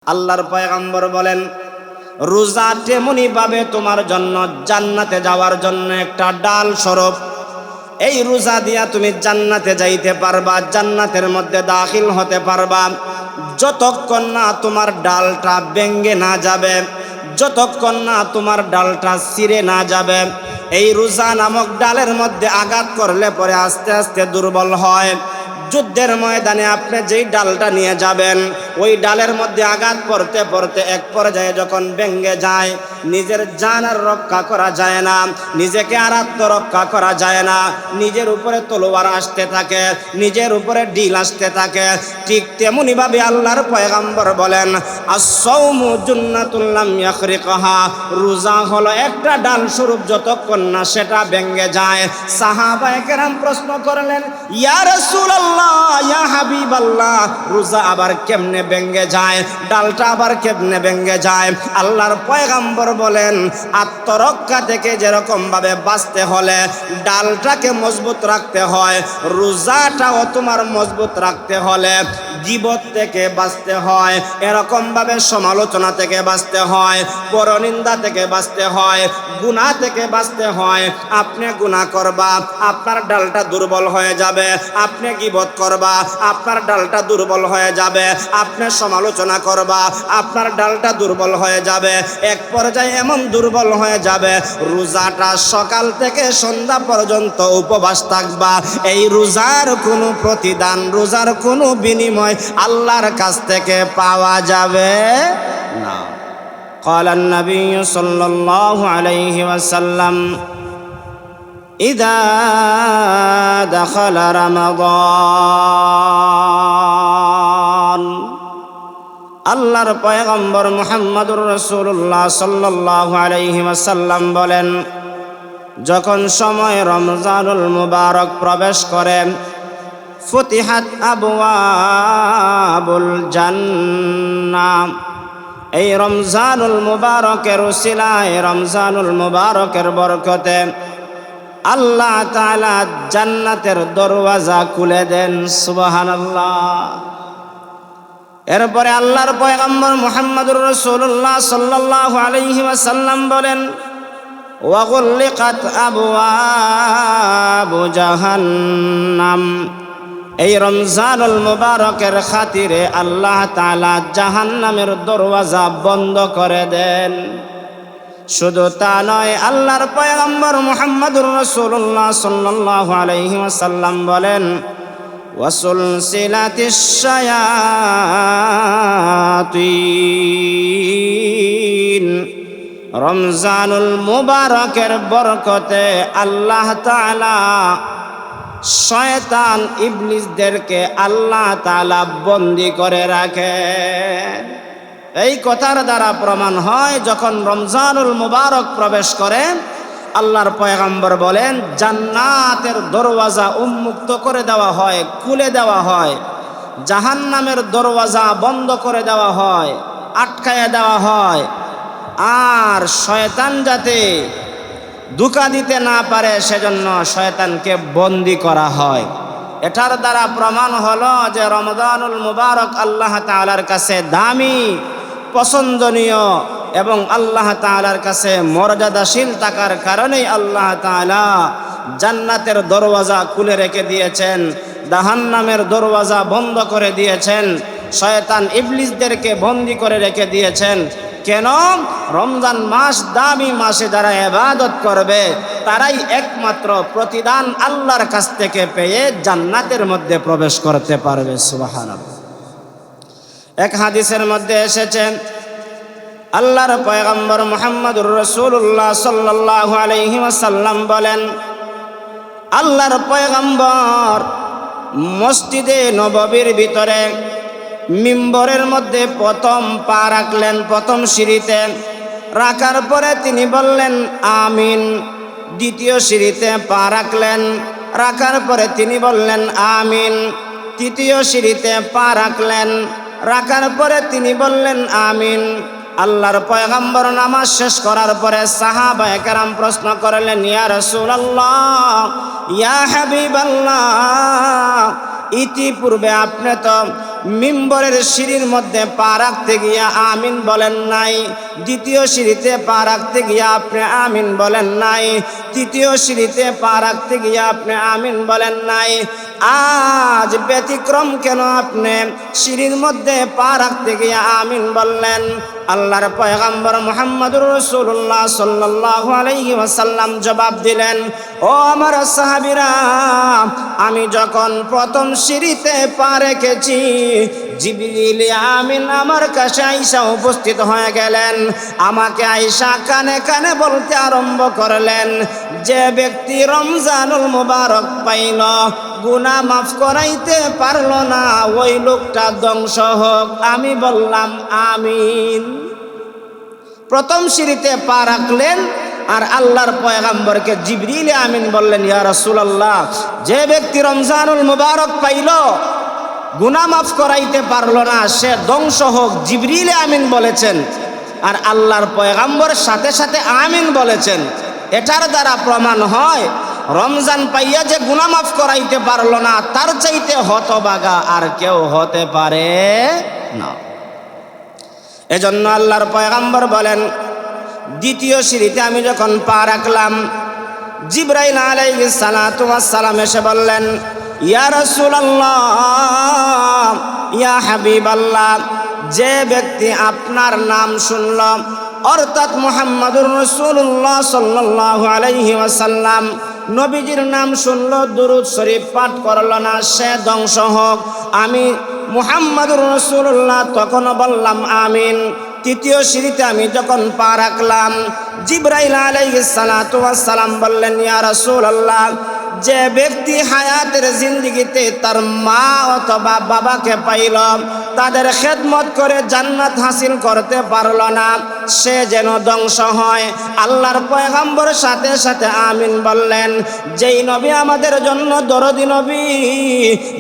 আল্লাহর পয়গম্বর বলেন, রোজা তেমনি ভাবে তোমার জন্য জান্নাতে যাওয়ার জন্য একটা ডাল স্বরূপ। এই রোজা দিয়া তুমি জান্নাতে যাইতে পারবা, জান্নাতের মধ্যে দাখিল হতে পারবা, যতক্ষণ না তোমার ডালটা ভেঙে না যাবে, যতক্ষণ না তোমার ডালটা ছিঁড়ে না যাবে। এই রোজা নামক ডালের মধ্যে আঘাত করলে পরে আস্তে আস্তে দুর্বল হয়। যুদ্ধের ময়দানে আপনি যেই ডালটা নিয়ে যাবেন, ওই ডালের মধ্যে আঘাত পড়তে পড়তে এক পর্যায়ে যখন ভেঙে যায়, নিজের জান আর রক্ষা করা যায় না, নিজেকে আর আত্মরক্ষা করা যায় না, নিজের উপরে তলোয়ার আসতে থাকে, নিজের উপরে ঢিল আসতে থাকে। ঠিক তেমনি ভাবে আল্লাহর পয়গম্বর বলেন, আস-সাওমু জুন্নাতুল লাম ইয়াখরিকহা, রোজা হলো একটা ডাল স্বরূপ, যতক্ষণ না সেটা ভেঙে যায়। সাহাবায়ে কেরাম প্রশ্ন করলেন, ইয়া রাসূলুল্লাহ, ইয়া হাবিবাল্লাহ, রোজা আবার কেমনে ভেঙে যায়, ডালটা আবার কেমনে ভেঙে যায়? আল্লাহর পয়গম্বর বলেন, আত্মরক্ষা থেকে যেরকম ভাবে বাঁচতে হলে ডালটাকে মজবুত রাখতে হয়, রোজাটাও তোমার মজবুত রাখতে হলে গীবত থেকে বাঁচতে হয়, এরকম ভাবে সমালোচনা থেকে বাঁচতে হয়, পরনিন্দা থেকে বাঁচতে হয়, গুনাহ থেকে বাঁচতে হয়। আপনি গুনাহ করবা, আপনার ডালটা দুর্বল হয়ে যাবে। আপনি গীবত করবা, আপনার ডালটা দুর্বল হয়ে যাবে। আপনি সমালোচনা করবা, আপনার ডালটা দুর্বল হয়ে যাবে। এক পর্যায়ে এমন দুর্বল হয়ে যাবে, রোজাটা সকাল থেকে সন্ধ্যা পর্যন্ত উপবাস থাকবা। এই রোজার কোনো প্রতিদান, রোজার কোনো বিনিময় আল্লাহর কাছ থেকে পাওয়া যাবে না। قال النبي صلى الله عليه وسلم إذا دخل رمضان, আল্লাহর পয়গম্বর মুহাম্মদুর রাসূলুল্লাহ সাল্লাল্লাহু আলাইহি ওয়াসাল্লাম বলেন, যখন সময় রমজানুল মুবারক প্রবেশ করে, ফুতিহাত আবওয়াবুল জান্নাহ, এই রমজানুল মুবারকের উসিলায়, রমজানুল মুবারকের বরকতে আল্লাহ তাআলা জান্নাতের দরওয়াজা খুলে দেন। সুবহানাল্লাহ। এরপরে আল্লাহর পয়গম্বর মুহাম্মদুর রাসূলুল্লাহ সাল্লাল্লাহু আলাইহি ওয়াসাল্লাম বলেন, ওয়াগুল্লিকাত আবওয়াবু জাহান্নাম, এই রমজানুল মুবারকের খাতিরে আল্লাহ তাআলা জাহান্নামের দরওয়াজা বন্ধ করে দেন। শুধু তা নয়, আল্লাহর পয়গম্বর মুহাম্মদুর রাসূলুল্লাহ সাল্লাল্লাহু আলাইহি ওয়াসাল্লাম বলেন, ওয়াসুলসিলাতিশ শায়াতিন, রমজানুল মুবারকের বরকতে আল্লাহ তাআলা শয়তান ইবলিসদেরকে আল্লাহ তাআলা বন্দী করে রাখেন। এই কথার দ্বারা প্রমাণ হয়, যখন রমজানুল মুবারক প্রবেশ করে, আল্লাহর পয়গম্বর বলেন, জান্নাতের দরওয়াজা উন্মুক্ত করে দেওয়া হয়, খুলে দেওয়া হয়, জাহান্নামের দরওয়াজা বন্ধ করে দেওয়া হয়, আটকায়া দেওয়া হয়, আর শয়তান যাতে ধোঁকা দিতে না পারে সেজন্য শয়তানকে বন্দী করা হয়। এটার দ্বারা প্রমাণ হলো যে রমজানুল মুবারক আল্লাহ তাআলার কাছে দামি, পছন্দনীয় এবং আল্লাহ তাআলার কাছে মর্যাদাশীল থাকার কারণেই আল্লাহ তাআলা জান্নাতের দরওয়াজা খুলে রেখে দিয়েছেন, জাহান্নামের দরওয়াজা বন্ধ করে দিয়েছেন, শয়তান ইবলিসদেরকে বন্দী করে রেখে দিয়েছেন। কেন? রমজান মাস দামি মাসে যারা ইবাদত করবে তারাই একমাত্র প্রতিদান আল্লাহর কাছ থেকে পেয়ে জান্নাতের মধ্যে প্রবেশ করতে পারবে। সুবহানাল্লাহ। এক হাদিসের মধ্যে এসেছে, আল্লাহর পয়গম্বর মুহাম্মদুর রাসূলুল্লাহ সাল্লাল্লাহু আলাইহি ওয়াসাল্লাম বলেন, আল্লাহর পয়গম্বর মসজিদে নববীর ভিতরে মিম্বরের মধ্যে প্রথম পা রাখলেন, প্রথম সিঁড়িতে রাখার পরে তিনি বললেন আমিন। দ্বিতীয় সিঁড়িতে পা রাখলেন, রাখার পরে তিনি বললেন আমিন। তৃতীয় সিঁড়িতে পা রাখলেন, রাখার পরে তিনি বললেন আমিন। আল্লাহর পয়গম্বর নামাজ শেষ করার পরে সাহাবায়ে কেরাম প্রশ্ন করলেন, ইয়া রাসূলুল্লাহ, ইয়া হাবিবাল্লাহ, ইতিপূর্বে আপনি তো মিম্বরের সিঁড়ির মধ্যে পা রাখতে গিয়া আমিন বলেন নাই, দ্বিতীয় সিঁড়িতে পা রাখতে গিয়া আপনি আমিন বলেন নাই, তৃতীয় সিঁড়িতে পা রাখতে গিয়া আপনি আমিন বলেন নাই। আজ ব্যতিক্রম কেন আপনি সিঁড়ির মধ্যে পা রাখতে গিয়ে আমিন বললেন? আল্লাহর পয়গম্বর মুহাম্মদুর রাসূলুল্লাহ সাল্লাল্লাহু আলাইহি ওয়াসাল্লাম জবাব দিলেন, ও আমার সাহাবীরা, আমি যখন প্রথম সিঁড়িতে পা রেখেছি, জিবরিল আমিন আমার কাছে আইসা উপস্থিত হয়ে গেলেন। আমাকে আইসা কানে কানে বলতে আরম্ভ করলেন, যে ব্যক্তি রমজানুল মুবারক পাইল, গুনাহ মাফ করাইতে পারল না, ওই লোকটা ধ্বংস হোক। আমি বললাম আমিন। প্রথম সিঁড়িতে পা রাখলেন আর আল্লাহর পয়গম্বরকে জিবরিল আমিন বললেন, ইয়া রাসূলুল্লাহ, যে ব্যক্তি রমজানুল মুবারক পাইল, গুনাহ মাফ করাইতে পারল না, সে ধ্বংস হোক। জিবরিল আমিন বলেছেন আর আল্লাহর পয়গম্বর সাথে সাথে আমিন বলেছেন। এটার দ্বারা প্রমাণ হয় রমজান পাইয়া যে গুনাহ মাফ করাইতে পারল না, তার চাইতে হতভাগা আর কেউ হতে পারে না। এজন্য আল্লাহর পয়গম্বর বলেন, দ্বিতীয় সিঁড়িতে আমি যখন পা রাখলাম, জিবরাইল আলাইহিস সালাতু ওয়াস সালাম এসে বললেন, ইয়া রাসূলুল্লাহ, ইয়া হাবিবাল্লাহ, যে ব্যক্তি আপনার নাম শুনল, অর্থাৎ মুহাম্মদুর রাসূলুল্লাহ সাল্লাল্লাহু আলাইহি ওয়াসাল্লাম নবীজির নাম শুনল, দুরূদ শরীফ পাঠ করল না, সে ধ্বংস হোক। আমি মুহাম্মদুর রাসূলুল্লাহ তখন বললাম আমিন। তৃতীয় সিঁড়িতে আমি যখন পা রাখলাম, জিবরাইল আলাইহিস সালাতু ওয়াস সালাম বললেন, ইয়া রাসূলুল্লাহ, যে ব্যক্তি হায়াতের জিন্দেগিতে তার মা অথবা বাবাকে পাইল, তাদের খেদমত করে জান্নাত হাসিল করতে পারল না, সে যেন ধ্বংস হয়। আল্লাহর পয়গম্বর সাথে সাথে আমিন বললেন। যেই নবী আমাদের জন্য দরদি নবী,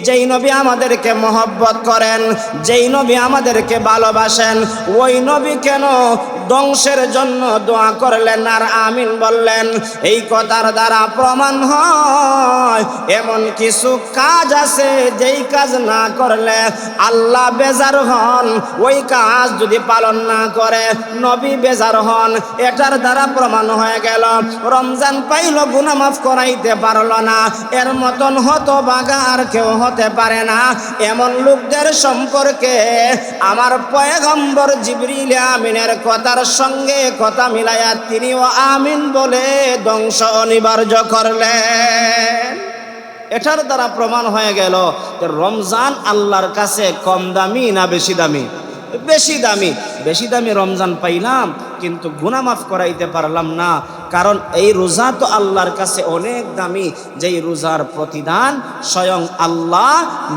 যেই নবী আমাদেরকে মহব্বত করেন, যেই নবী আমাদেরকে ভালোবাসেন, ওই নবী কেন ধ্বংসের জন্য দোয়া করলেন আর আমিন বললেন? এই কথার দ্বারা প্রমাণ হয় এমন কিছু কাজ আছে যেই কাজ না করলে আল্লাহ বেজার হন, ওই কাজ যদি পালন না করে নবী বেজার হন। এটার দ্বারা প্রমাণ হয়ে গেল রমজান পাইল, গুনাহ মাফ করাইতে পারল না, এর মতন হতভাগা আর কেউ হতে পারে না। এমন লোকদের সম্পর্কে আমার পয়গম্বর জিবরিল আমিনের কথার সঙ্গে কথা মিলাইয়া তিনিও আমিন বলে ধ্বংস অনিবার্য করলেন। এটার দ্বারা প্রমাণ হয়ে গেল যে রমজান আল্লাহর কাছে কম দামি না বেশি দামি? বেশি দামি। বেশি দামি রমজান পাইলাম কিন্তু গুনাহ মাফ করাইতে পারলাম না, কারণ এই রোজা তো আল্লাহর কাছে অনেক দামি, যেই রোজার প্রতিদান স্বয়ং আল্লাহ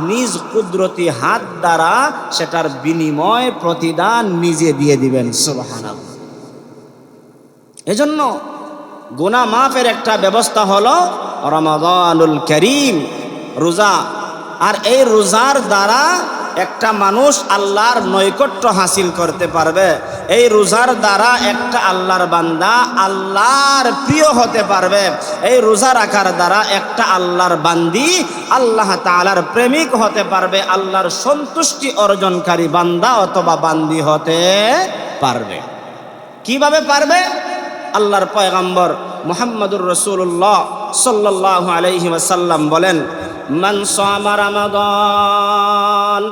নিজ কুদরতি হাত দ্বারা সেটার বিনিময় প্রতিদান নিজে দিয়ে দিবেন। সুবহানাল্লাহ। এজন্য গুনাহ মাফের একটা ব্যবস্থা হলো রমাদানুল কারীম, রোজা। আর এই রোজার দ্বারা একটা মানুষ আল্লাহর নৈকট্য হাসিল করতে পারবে। এই রোজার দ্বারা একটা আল্লাহর বান্দা আল্লাহর প্রিয় হতে পারবে। এই রোজা রাখার দ্বারা একটা আল্লাহর বান্দি আল্লাহ তাআলার প্রেমিক হতে পারবে, আল্লাহর সন্তুষ্টি অর্জনকারী বান্দা অথবা বান্দি হতে পারবে। কিভাবে পারবে? আল্লাহর পয়গম্বর মুহাম্মদুর রাসূলুল্লাহ সাল্লাল্লাহু আলাইহি ওয়াসাল্লাম বলেন, মান সামা রমাদান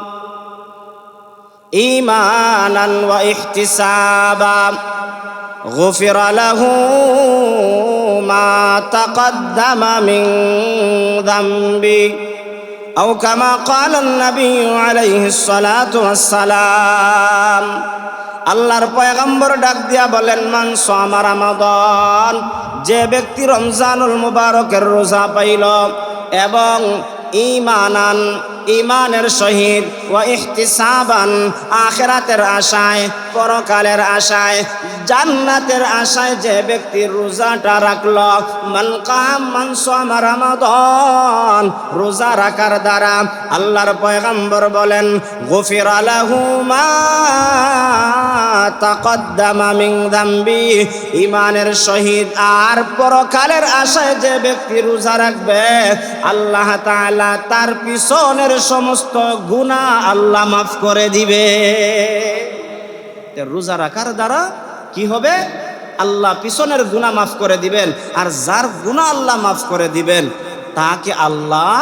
ঈমানান ওয়া ইহতিসাবা গুফিরা লাহু মা তাকদ্দামা মিন যামবি আও কামা ক্বালা an-নবী আলাইহিস সালাতু ওয়াস সালাম। আল্লাহর পয়গম্বর ডাক দিয়া বলেন, মান সামা রমাদান, যে ব্যক্তি রমজানুল মুবারকের রোজা পাইল এবং ঈমানান, ঈমানের সহিত, ওয়া ইহতিসাবান, আখিরাতের আশায়, পরকালের আশায়, জান্নাতের আশায় যে ব্যক্তি রোজাটা রাখল, মান সামা রমাদান, রোজা রাখার দ্বারা আল্লাহর পয়গম্বর বলেন, গুফিরা লাহু মা তাকদ্দামা মিন যামবি, ঈমানের সহিত আর পরকালের আশায় যে ব্যক্তি রোজা রাখবে আল্লাহ তাআলা তার পিছনের সমস্ত গুনাহ আল্লাহ মাফ করে দিবে। রোজা রাখার দ্বারা কি হবে? আল্লাহ পিছনের গুনাহ মাফ করে দিবেন, আর যার গুনাহ আল্লাহ মাফ করে দিবেন তাকে আল্লাহ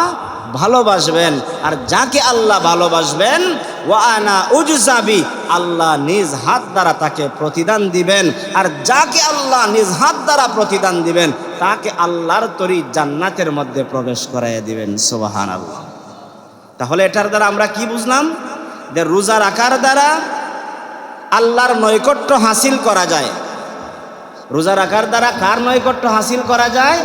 ভালোবাসবেন, আর যাকে আল্লাহ ভালোবাসবেন ওয়া আনা উজজাবি, আল্লাহ নিজ হাত দ্বারা তাকে প্রতিদান দিবেন, আর যাকে আল্লাহ নিজ হাত দ্বারা প্রতিদান দিবেন তাকে আল্লাহর তরি জান্নাতের মধ্যে প্রবেশ করাইয়া দিবেন। সুবহানাল্লাহ। তাহলে এটার দ্বারা আমরা কি বুঝলাম? যে রোজা রাখার দ্বারা আল্লাহর নৈকট্য হাসিল করা যায়। রোজা রাখার দ্বারা কার নৈকট্য হাসিল করা যায়?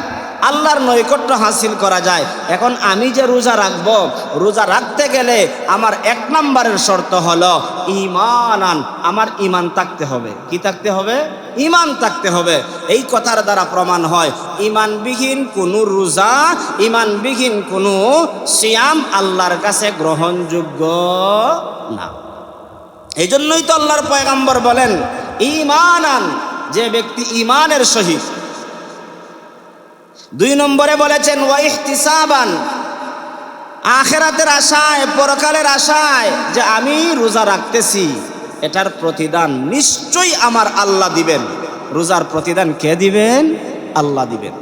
আল্লাহর নৈকট্য হাসিল করা যায়। এখন আমি যে রোজা রাখবো, রোজা রাখতে গেলে আমার 1 নম্বরের শর্ত হলো ঈমানান, আমার ঈমান থাকতে হবে। কি থাকতে হবে? ঈমান থাকতে হবে। এই কথার দ্বারা প্রমাণ হয় ঈমানবিহীন কোনো রোজা, ঈমানবিহীন কোনো সিয়াম আল্লাহর কাছে গ্রহণযোগ্য না। এই জন্যই তো আল্লাহর পয়গম্বর বলেন ঈমানান, যে ব্যক্তি ঈমানের সহিত। 2 নম্বরে বলেছেন ওয়া ইহতিসাবান, আখিরাতের আশায়, পরকালের আশায় যে আমি রোজা রাখতেছি, এটার প্রতিদান নিশ্চয়ই আমার আল্লাহ দিবেন। রোজার প্রতিদান কে দিবেন? আল্লাহ দিবেন।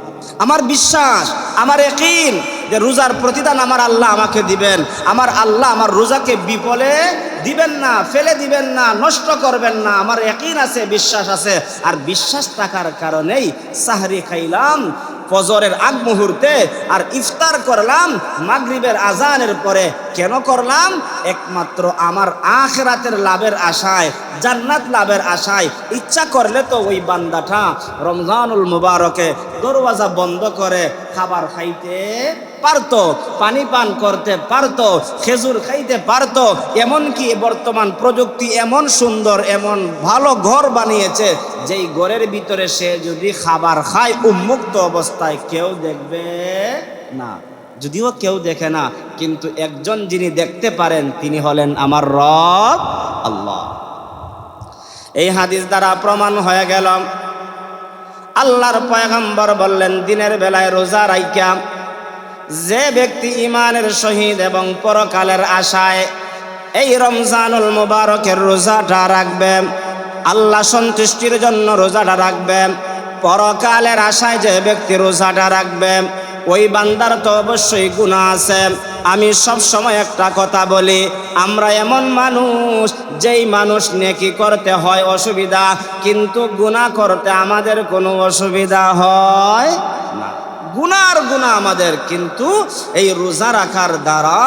আমার বিশ্বাস, আমার ইয়াকিন যে রোজার প্রতিদান আমার আল্লাহ আমাকে দিবেন। আমার আল্লাহ আমার রোজাকে বিফলে দিবেন না, ফেলে দিবেন না, নষ্ট করবেন না। আমার ইয়াকিন আছে, বিশ্বাস আছে। আর বিশ্বাস থাকার কারণেই সাহরি খাইলাম ফজরের আগ মুহূর্তে, আর ইফতার করলাম মাগরিবের আজানের পরে। কেন করলাম? একমাত্র আমার আখিরাতের লাভের আশায়, জান্নাত লাভের আশায়। ইচ্ছা করলে তো ওই বান্দাটা রমজানুল মুবারকে দরওয়াজা বন্ধ করে খাবার খাইতে পারতো, পানি পান করতে পারতো, খেজুর খাইতে পারতো। এমনকি বর্তমান প্রযুক্তি এমন সুন্দর, এমন ভালো ঘর বানিয়েছে, যেই ঘরের ভিতরে সে যদি খাবার খায় উন্মুক্ত অবস্থায় কেউ দেখবে না। যদিও কেউ দেখে না, কিন্তু একজন যিনি দেখতে পারেন তিনি হলেন আমার রব আল্লাহ। এই হাদিস দ্বারা প্রমাণ হয়ে গেল আল্লাহর পয়গম্বর বললেন দিনের বেলায় রোজা রাইখা যে ব্যক্তি ঈমানের সহিত এবং পরকালের আশায় এই রমজানুল মুবারকের রোজাটা রাখবে, আল্লাহ সন্তুষ্টির জন্য রোজাটা রাখবে, পরকালের আশায় যে ব্যক্তি রোজাটা রাখবে, ওই বান্দার তো অবশ্যই গুনাহ আছে। আমি সব সময় একটা কথা বলি, আমরা এমন মানুষ যেই মানুষ নেকি করতে হয় অসুবিধা, কিন্তু গুনাহ করতে আমাদের কোনো অসুবিধা হয় না। গুনার গুনাহ আমাদের, কিন্তু এই রোজা রাখার দ্বারা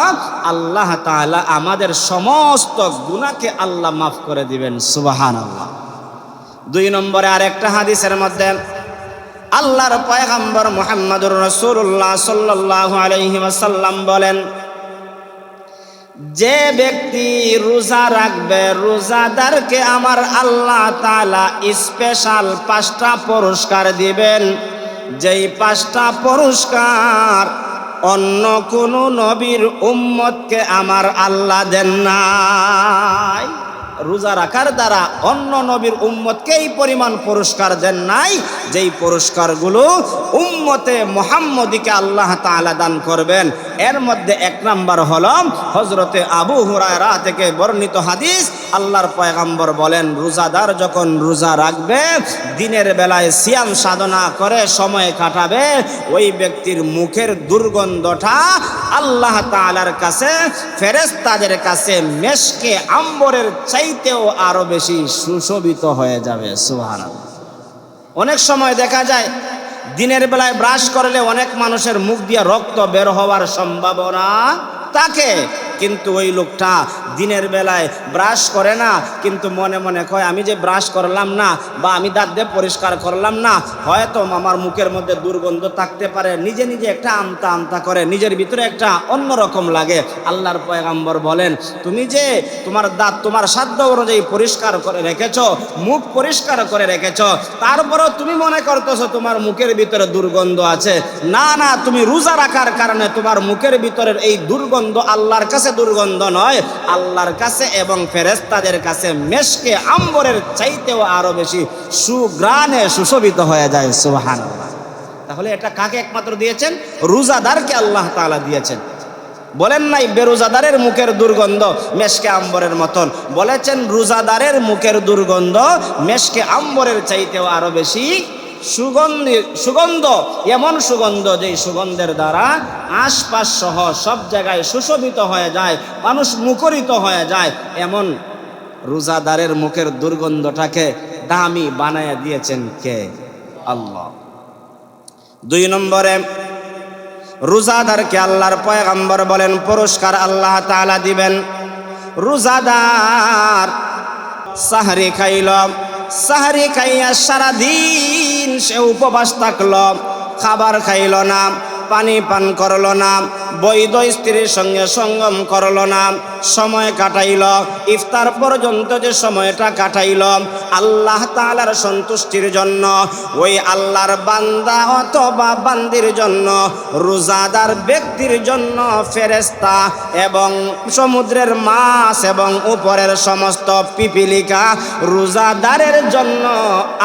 আল্লাহ তাআলা আমাদের সমস্ত গুনাহকে আল্লাহ মাফ করে দিবেন। সুবহানাল্লাহ। 2 নম্বরে আরেকটা হাদিসের মধ্যে আল্লাহর পয়গম্বর মুহাম্মদুর রাসূলুল্লাহ সাল্লাল্লাহু আলাইহি ওয়াসাল্লাম বলেন, যে ব্যক্তি রোজা রাখবে, রোজাদারকে আমার আল্লাহ তাআলা স্পেশাল 5টা পুরস্কার দিবেন, যেই 5টা পুরস্কার অন্য কোনো নবীর উম্মতকে আমার আল্লাহ দেন নাই। রোজা রাখার দ্বারা অন্য নবীর উম্মতকে এই পরিমাণ পুরস্কার দেন নাই, যেই পুরস্কারগুলো উম্মতে মুহাম্মদীকে আল্লাহ তাআলা দান করবেন। এর মধ্যে 1 নম্বর হলো হযরতে আবু হুরায়রা থেকে বর্ণিত হাদিস। আল্লাহর পয়গম্বর বলেন, রোজাদার যখন রোজা রাখবে, দিনের বেলায় সিয়াম সাধনা করে সময় কাটাবে, ওই ব্যক্তির মুখের দুর্গন্ধটা আল্লাহ তাআলার কাছে, ফেরেশতাদের কাছে মেশকে আম্বরের চাইতেও আরো বেশি সুশোভিত হয়ে যাবে। সুবহানাল্লাহ। অনেক সময় দেখা যায় দিনের বেলায় ব্রাশ করলে অনেক মানুষের মুখ দিয়ে রক্ত বের হওয়ার সম্ভাবনা থাকে, কিন্তু ওই লোকটা দিনের বেলায় ব্রাশ করে না, কিন্তু মনে মনে কয় আমি যে ব্রাশ করলাম না, বা আমি দাঁত দিয়ে পরিষ্কার করলাম না, হয়তো আমার মুখের মধ্যে দুর্গন্ধ থাকতে পারে, নিজে নিজে একটা আমতা আমতা করে, নিজের ভিতরে একটা অন্যরকম লাগে। আল্লাহর পয়গম্বর বলেন, তুমি যে তোমার দাঁত তোমার সাধ্য অনুযায়ী পরিষ্কার করে রেখেছ, মুখ পরিষ্কার করে রেখেছ, তারপরেও তুমি মনে করতেছো তোমার মুখের ভিতরে দুর্গন্ধ আছে। না না, তুমি রোজা রাখার কারণে তোমার মুখের ভিতরের এই দুর্গন্ধ আল্লাহর কাছে কাছে দুর্গন্ধ নয়, আল্লাহর কাছে এবং ফেরেশতাদের কাছে মেশকে আম্বরের চাইতেও আরো বেশি সুঘ্রাণে সুশোভিত হয়ে যায়। সুবহানাল্লাহ। তাহলে এটা কাকে একমাত্র দিয়েছেন? রোজাদারকে আল্লাহ তাআলা দিয়েছেন। বলেন নাই বেরোজাদারের মুখের দুর্গন্ধ মেশকে আম্বরের মতন, বলেছেন রোজাদারের মুখের দুর্গন্ধ মেশকে আম্বরের চাইতেও আরো বেশি সুগন্ধ, এমন সুগন্ধ যেই সুগন্ধের দ্বারা আশপাশ সহ সব জায়গায় সুশোভিত হয়ে যায়, মানুষ মুখরিত হয়ে যায়। এমন রোজাদারের মুখের দুর্গন্ধটাকে দামি বানায়া দিয়েছেন কে? আল্লাহ। 2 নম্বরে রোজাদারকে আল্লাহর পয়গম্বর বলেন পুরস্কার আল্লাহ তাআলা দিবেন। রোজাদার সাহরি খাইল, সাহরি খাইয়া সারাদিন সে উপবাস থাকল, খাবার খাইল না, পানি পান করল না, বৈধ স্ত্রীর সঙ্গে সঙ্গম করল না, সময় কাটাইল, ইফতার পর্যন্ত যে সময়টা কাটাইল আল্লাহ তাআলার সন্তুষ্টির জন্য, ওই আল্লাহর বান্দা অথবা বান্দির জন্য, রোজাদার ব্যক্তির জন্য ফেরেশতা এবং সমুদ্রের মাছ এবং উপরের সমস্ত পিপিলিকা রোজাদারের জন্য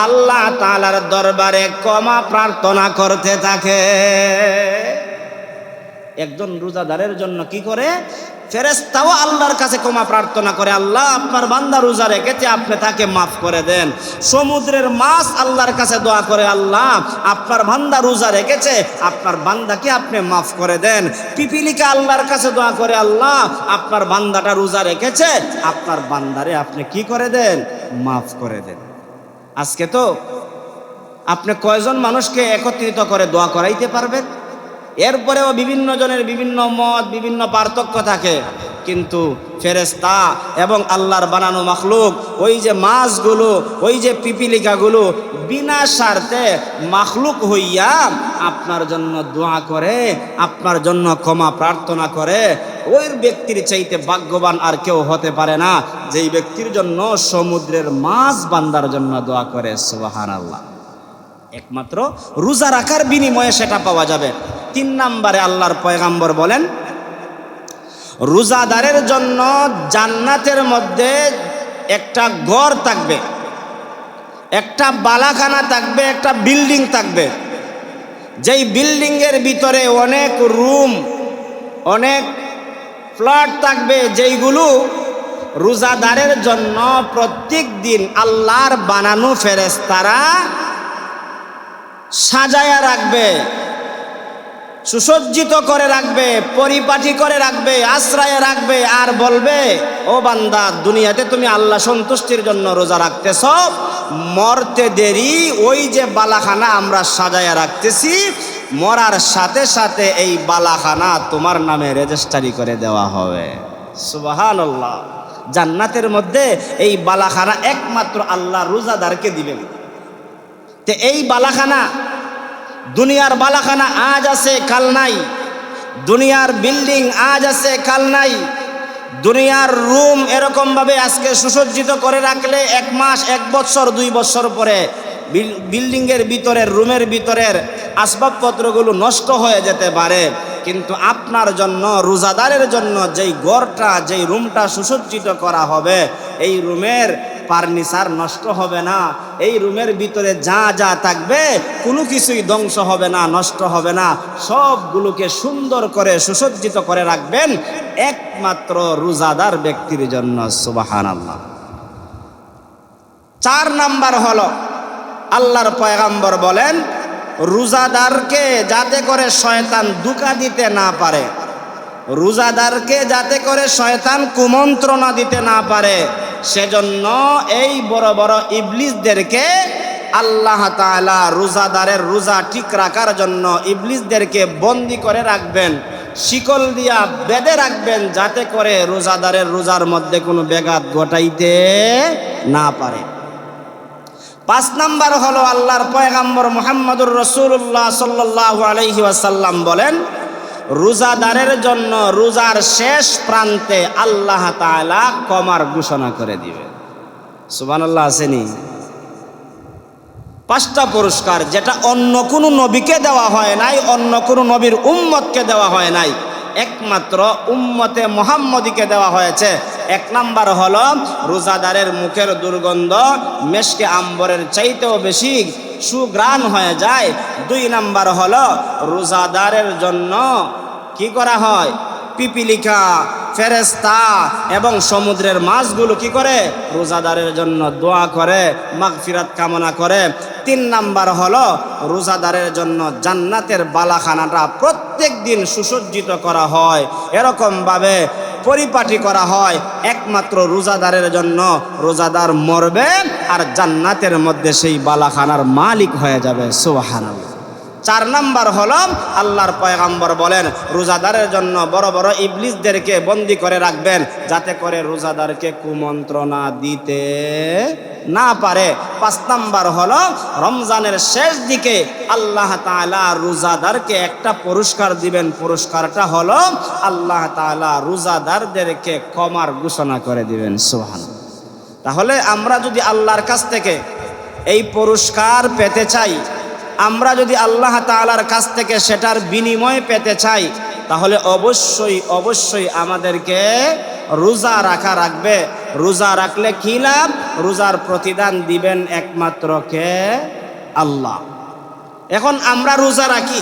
আল্লাহ তাআলার দরবারে ক্ষমা প্রার্থনা করতে থাকে। একজন রোজাদারের জন্য কি করে? ফেরেশতাও আল্লাহর কাছে ক্ষমা প্রার্থনা করে, আল্লাহ আপনার বান্দা রোজা রেখেছে, আপনি তাকে মাফ করে দেন। সমুদ্রের মাছ আল্লাহর কাছে দোয়া করে, আল্লাহ আপনার বান্দা রোজা রেখেছে, আপনার বান্দাকে আপনি মাফ করে দেন। পিপিলিকা আল্লাহর কাছে দোয়া করে, আল্লাহ আপনার বান্দাটা রোজা রেখেছে, আপনার বান্দারে আপনি কি করে দেন? মাফ করে দেন। আজকে তো আপনি কয়জন মানুষকে একত্রিত করে দোয়া করাইতে পারবেন? এরপরেও বিভিন্ন জনের বিভিন্ন মত, বিভিন্ন পার্থক্য থাকে, কিন্তু ফেরেশতা এবং আল্লাহর বানানো মাখলুক, ওই যে মাছগুলো, ওই যে পিপিলিকাগুলো বিনা স্বার্থে মাখলুক হইয়া আপনার জন্য দোয়া করে, আপনার জন্য ক্ষমা প্রার্থনা করে। ওই ব্যক্তির চাইতে ভাগ্যবান আর কেউ হতে পারে না, যেই ব্যক্তির জন্য সমুদ্রের মাছ বান্দার জন্য দোয়া করে। সুবহানাল্লাহ। একমাত্র রোজা রাখার বিনিময়ে সেটা পাওয়া যাবে। 3 নম্বরে আল্লাহর পয়গম্বর বলেন রোজাদারের জন্য জান্নাতের মধ্যে একটা ঘর থাকবে, একটা বালাখানা থাকবে, একটা বিল্ডিং থাকবে, যেই বিল্ডিং এর ভিতরে অনেক রুম, অনেক ফ্ল্যাট থাকবে, যেইগুলো রোজাদারের জন্য প্রত্যেক দিন আল্লাহর বানানো ফেরেশতারা সাজায়া রাখবে, সুসজ্জিত করে রাখবে, পরিপাটি করে রাখবে, আশ্রয়ে রাখবে, আর বলবে, ও বান্দা দুনিয়াতে তুমি আল্লাহ সন্তুষ্টির জন্য রোজা রাখতেছ, মরতে দেরি ওই যে বালাখানা আমরা সাজায়া রাখতেছি, মরার সাথে সাথে এই বালাখানা তোমার নামে রেজিস্ট্রি করে দেওয়া হবে। সুবহানাল্লাহ। জান্নাতের মধ্যে এই বালাখানা একমাত্র আল্লাহ রোজাদারকে দিবেন। তে এই বালাখানা, দুনিয়ার বালাখানা আজ আছে কাল নাই, দুনিয়ার বিল্ডিং আজ আছে কাল নাই, দুনিয়ার রুম এরকম ভাবে আজকে সুসজ্জিত করে রাখলে 1 মাস 1 বছর 2 বছর পরে বিল্ডিং এর ভিতরের রুমের ভিতরের আসবাবপত্রগুলো নষ্ট হয়ে যেতে পারে, কিন্তু আপনার জন্য রোজাদারের জন্য যেই ঘরটা, যেই রুমটা সুসজ্জিত করা হবে, এই রুমের ফার্নিচার নষ্ট হবে না, এই রুমের ভিতরে যা যা থাকবে কোনো কিছুই ধ্বংস হবে না, নষ্ট হবে না, সবগুলোকে সুন্দর করে সুসজ্জিত করে রাখবেন একমাত্র রোজাদার ব্যক্তির জন্য। সুবহানাল্লাহ। 4 নাম্বার হলো আল্লাহর পয়গম্বর বলেন রোজাদারকে যাতে করে শয়তান ধোঁকা দিতে না পারে, রোজাদারকে যাতে করে শয়তান কুমন্ত্রণা দিতে না পারে, সেজন্য এই বড় বড় ইবলিসদেরকে আল্লাহ তাআলা রোজাদারের রোজা ঠিক রাখার জন্য ইবলিসদেরকে বন্দী করে রাখবেন, শিকল দিয়া বেঁধে রাখবেন, যাতে করে রোজাদারের রোজার মধ্যে কোনো ব্যাঘাত ঘটাইতে না পারে। 5 নাম্বার হলো আল্লাহর পয়গম্বর মুহাম্মদুর রাসূলুল্লাহ সাল্লাল্লাহু আলাইহি ওয়াসাল্লাম বলেন রোজাদারের জন্য রোজার শেষ প্রান্তে আল্লাহ তাআলা ক্ষমার ঘোষণা করে দিবে। সুবহানাল্লাহ। আসেনি 5টা পুরস্কার, যেটা অন্য কোনো নবীকে দেওয়া হয় নাই, অন্য কোনো নবীর উম্মতকে দেওয়া হয় নাই। একমাত্র উম্মতে মুহাম্মদীকে দেওয়া হয়েছে। এক নাম্বার হলো রোজাদারের মুখের দুর্গন্ধ মেশকে আম্বরের চাইতেও বেশি সুঘ্রাণ হয়ে যায়। 2 নাম্বার হলো রোজাদারের জন্য কি করা হয়? পিপিলিকা, ফেরেশতা এবং সমুদ্রের মাছগুলো কি করে? রোজাদারের জন্য দোয়া করে, মাগফিরাত কামনা করে। 3 নাম্বার হলো রোজাদারের জন্য জান্নাতের বালাখানাটা প্রত্যেক দিন সুসজ্জিত করা হয়, এরকমভাবে পরিপাটি করা হয় একমাত্র রোজাদারের জন্য। রোজাদার মরবে আর জান্নাতের মধ্যে সেই বালাখানার মালিক হয়ে যাবে। সুবহানাল্লাহ। 4 নাম্বার হলো আল্লাহর পয়গম্বর বলেন রোজাদারের জন্য বড় বড় ইবলিসদেরকে বন্দী করে রাখবেন, যাতে করে রোজাদারকে কুমন্ত্রণা দিতে না পারে। 5 নাম্বার হলো রমজানের শেষ দিকে আল্লাহ তাআলা রোজাদারকে একটা পুরস্কার দিবেন। পুরস্কারটা হলো আল্লাহ তাআলা রোজাদারদেরকে ক্ষমার ঘোষণা করে দিবেন। সুবহানাল্লাহ। তাহলে আমরা যদি আল্লাহর কাছ থেকে এই পুরস্কার পেতে চাই, আমরা যদি আল্লাহ তাআলার কাছ থেকে সেটার বিনিময় পেতে চাই, তাহলে অবশ্যই অবশ্যই আমাদেরকে রোজা রাখা রাখবে। রোজা রাখলে কি লাভ? রোজার প্রতিদান দিবেন একমাত্র কে? আল্লাহ। এখন আমরা রোজা রাখি,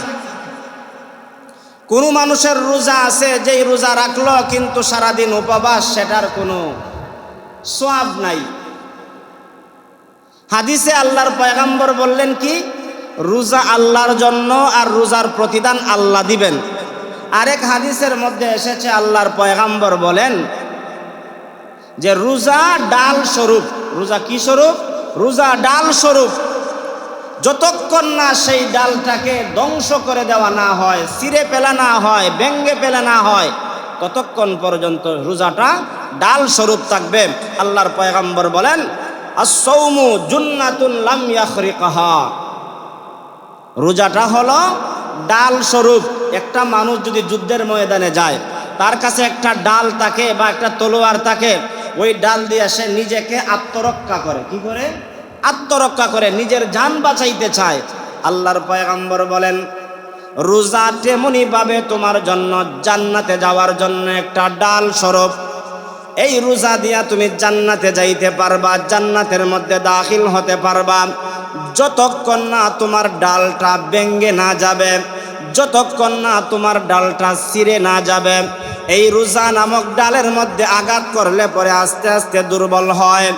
কোন মানুষের রোজা আছে যেই রোজা রাখলো কিন্তু সারাদিন উপবাস, সেটার কোনো সওয়াব নাই। হাদিসে আল্লাহর পয়গম্বর বললেন কি? রোজা আল্লাহর জন্য আর রোজার প্রতিদান আল্লাহ দিবেন। আরেক হাদিসের মধ্যে এসেছে আল্লাহর পয়গম্বর বলেন যে রোজা ডাল স্বরূপ। রোজা কি স্বরূপ? রোজা ডাল স্বরূপ। যতক্ষণ না সেই ডালটাকে ধ্বংস করে দেওয়া না হয়, ছিঁড়ে ফেলা না হয়, ভেঙে ফেলা না হয়, ততক্ষণ পর্যন্ত রোজাটা ডাল স্বরূপ থাকবে। আল্লাহর পয়গম্বর বলেন আস-সাওমু জুন্নাতুন লাম ইয়াখরিকাহা। রোজাটা হলো ডাল স্বরূপ। একটা মানুষ যদি যুদ্ধের ময়দানে যায়, তার কাছে একটা ডাল থাকে বা একটা তলোয়ার থাকে, ওই ডাল দিয়ে সে নিজেকে আত্মরক্ষা করে। কি করে? আত্মরক্ষা করে, নিজের জান বাঁচাইতে চায়। আল্লাহর পয়গম্বর বলেন রোজা তেমনি ভাবে তোমার জন্য জান্নাতে যাওয়ার জন্য একটা ডাল স্বরূপ। এই রোজা দিয়া তুমি জান্নাতে যাইতে পারবা, জান্নাতের মধ্যে দাখিল হতে পারবা, যতক্ষণ না তোমার ডালটা ভেঙে না যাবে, যতক্ষণ না তোমার ডালটা ছিঁড়ে না যাবে। এই রোজা নামক ডালের মধ্যে আঘাত করলে পরে আস্তে আস্তে দুর্বল হয়।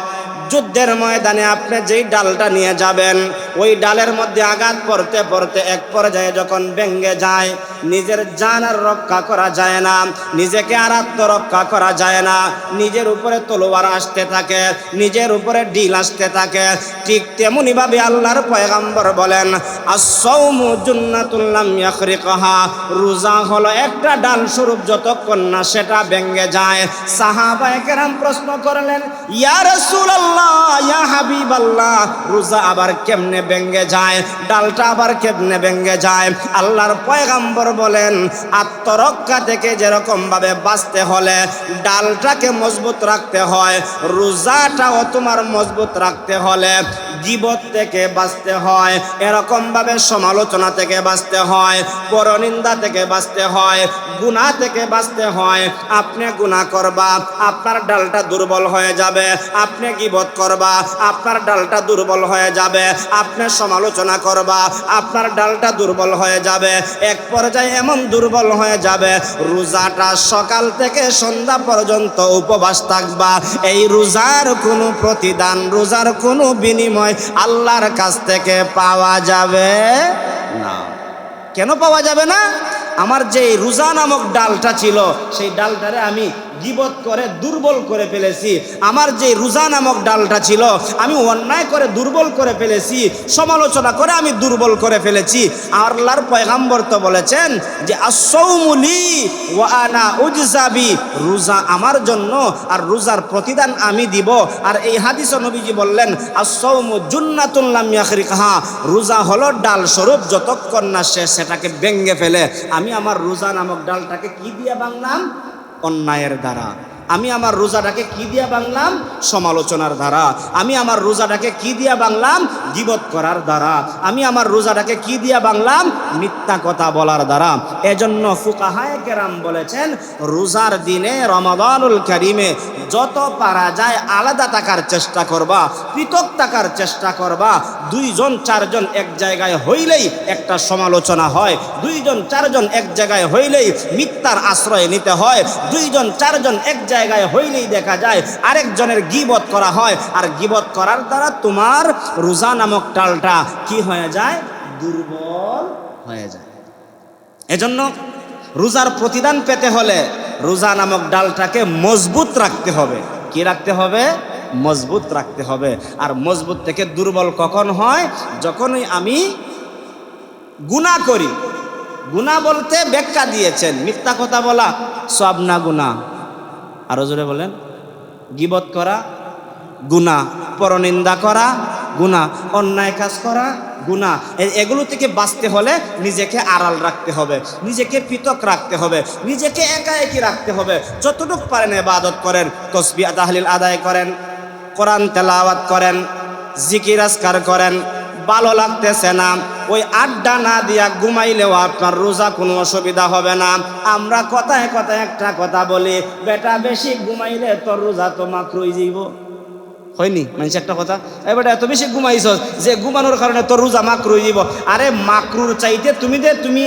যুদ্ধের ময়দানে আপনি যেই ডালটা নিয়ে যাবেন, ওই ডালের মধ্যে আঘাত পড়তে পড়তে এক পর্যায়ে যখন ভেঙে যায়, নিজের জান আর রক্ষা করা যায় না, নিজেকে আর আত্মরক্ষা করা যায় না, নিজের উপরে তলোয়ার আসতে থাকে, নিজের উপরে ঢিল আসতে থাকে। ঠিক তেমনি ভাবে আল্লাহর পয়গম্বর বলেন আস-সাওমু জুন্নাতুল লাম ইয়াখরিকাহা। রোজা হলো একটা ডাল স্বরূপ, যতক্ষণ না সেটা ভেঙে যায়। সাহাবায়ে কেরাম প্রশ্ন করলেন ইয়া রাসূলুল্লাহ, ইয়া হাবিবাল্লাহ, রোজা আবার কেমনে ভেঙে যায়? ডালটা আবার কেমনে ভেঙে যায়? আল্লাহর পয়গম্বর বলেন আত্মরক্ষা থেকে যেরকম ভাবে বাঁচতে হলে ডালটাকে মজবুত রাখতে হয়, রোজাটাও তোমার মজবুত রাখতে হলে গীবত থেকে বাঁচতে হয়, এরকম ভাবে সমালোচনা থেকে বাঁচতে হয়, পরনিন্দা থেকে বাঁচতে হয়, গুনাহ থেকে বাঁচতে হয়। আপনি গুনাহ করবা, আপনার ডালটা দুর্বল হয়ে যাবে। আপনি গীবত করবা, আপনার ডালটা দুর্বল হয়ে যাবে। আপনি সমালোচনা করবা, আপনার ডালটা দুর্বল হয়ে যাবে। এক পর্যায়ে এমন দুর্বল হয়ে যাবে, রোজাটা সকাল থেকে সন্ধ্যা পর্যন্ত উপবাস থাকবা। এই রোজার কোনো প্রতিদান, রোজার কোনো বিনিময় আল্লাহর কাছ থেকে পাওয়া যাবে না। কেন পাওয়া যাবে না? আমার যে রোজা নামক ডালটা ছিল, সেই ডালটারে আমি গীবত করে দুর্বল করে ফেলেছি। আমার যে রোজা নামক ডালটা ছিল, আমি অন্যায় করে দুর্বল করে ফেলেছি, সমালোচনা করে আমি দুর্বল করে ফেলেছি। আল্লাহর পয়গম্বর তো বলেছেন যে আস-সাওমু লি ওয়া আনা উজজাবি, রোজা আমার জন্য আর রোজার প্রতিদান আমি দিব। আর এই হাদিসে নবীজি বললেন আস-সাওমু জুন্নাতুন লাম ইয়াখরিকাহা, রোজা হলো ডাল স্বরূপ, যতক্ষণ না সে সেটাকে ভেঙে ফেলে। আমি আমার রোজা নামক ডালটাকে কি দিয়ে ভাঙলাম? অন্যায়ের দ্বারা। আমি আমার রোজাটাকে কি দিয়া বাংলাম? সমালোচনার দ্বারা। আমি আমার রোজাটাকে কি দিয়া বাংলাম? গীবত করার দ্বারা। আমি আমার রোজাটাকে কি দিয়া বাংলাম? মিথ্যা কথা বলার দ্বারা। এজন্য ফুকাহায়ে কেরাম বলেছেন, রোজার দিনে রমাদানুল কারিমে যত পারা যায় আলাদা থাকার চেষ্টা করবা, পৃথক থাকার চেষ্টা করবা। 2 জন 4 জন এক জায়গায় হইলেই একটা সমালোচনা হয়, 2 জন 4 জন এক জায়গায় হইলেই মিথ্যার আশ্রয় নিতে হয়, 2 জন 4 জন এক জায়গায় হইলেই দেখা যায় আরেকজনের গীবত করা হয়। আর গীবত করার দ্বারা তোমার রোজা নামক ডালটা কি হয়ে যায়? দুর্বল হয়ে যায়। এজন্য রোজার প্রতিদান পেতে হলে রোজা নামক ডালটাকে মজবুত রাখতে হবে। কি রাখতে হবে? মজবুত রাখতে হবে। আর মজবুত থেকে দুর্বল কখন হয়? যখনই আমি গুনাহ করি। গুনাহ বলতে ব্যাখ্যা দিয়েছেন, মিথ্যা কথা বলা সব না গুনাহ। আরো জোরে বলেন। গীবত করা গুনাহ, পরনিন্দা করা গুনাহ, অন্যায় কাজ করা গুনাহ। এগুলো থেকে বাঁচতে হলে নিজেকে আড়াল রাখতে হবে, নিজেকে পৃথক রাখতে হবে, নিজেকে একা একই রাখতে হবে। যতটুকু পারেন ইবাদত করেন, তাসবিহ তাহলিল আদায় করেন, কোরআন তেলাওয়াত করেন, জিকির আজকার করেন। ভালো লাগতেছে না, ওই আড্ডা না দিয়া ঘুমাইলেও আপনার রোজা কোনো অসুবিধা হবে না। আমরা কথায় কথায় একটা কথা বলি, বেটা বেশি ঘুমাইলে তোর রোজা তো মাকরুই যাইব। হয়নি মানুষ একটা কথা, এবার এত বেশি ঘুমাইছ যে ঘুমানোর কারণে তোর রোজা মাকরু হয়ে যাব। আরে মাকরুর চাইতে তুমি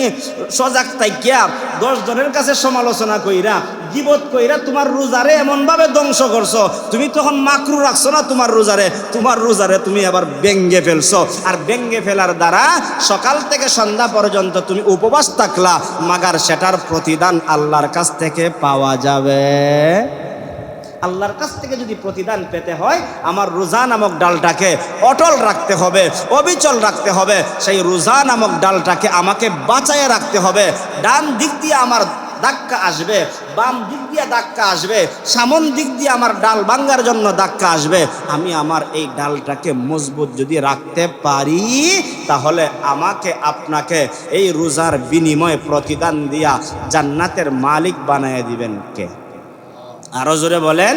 সজাগ থাইকিয়া 10 জনের কাছে সমালোচনা কইরা, গীবত কইরা তোমার রোজারে এমন ভাবে ধ্বংস করছো, তুমি তখন মাকরু রাখছো না তোমার রোজারে তুমি আবার ব্যঙ্গে ফেলছো। আর ব্যঙ্গে ফেলার দ্বারা সকাল থেকে সন্ধ্যা পর্যন্ত তুমি উপবাস থাকলা, মাগার সেটার প্রতিদান আল্লাহর কাছ থেকে পাওয়া যাবে। আল্লাহর কাছ থেকে যদি প্রতিদান পেতে হয়, আমার রোজা নামক ডালটাকে অটল রাখতে হবে, অবিচল রাখতে হবে। সেই রোজা নামক ডালটাকে আমাকে বাঁচায় রাখতে হবে। ডান দিক দিয়ে আমার ধাক্কা আসবে, বাম দিক দিয়ে ধাক্কা আসবে, সামন দিক দিয়ে আমার ডাল ভাঙার জন্য ধাক্কা আসবে। আমি আমার এই ডালটাকে মজবুত যদি রাখতে পারি, তাহলে আমাকে আপনাকে এই রোজার বিনিময়ে প্রতিদান দিয়া জান্নাতের মালিক বানায় দিবেন কে? আরো জোরে বলেন।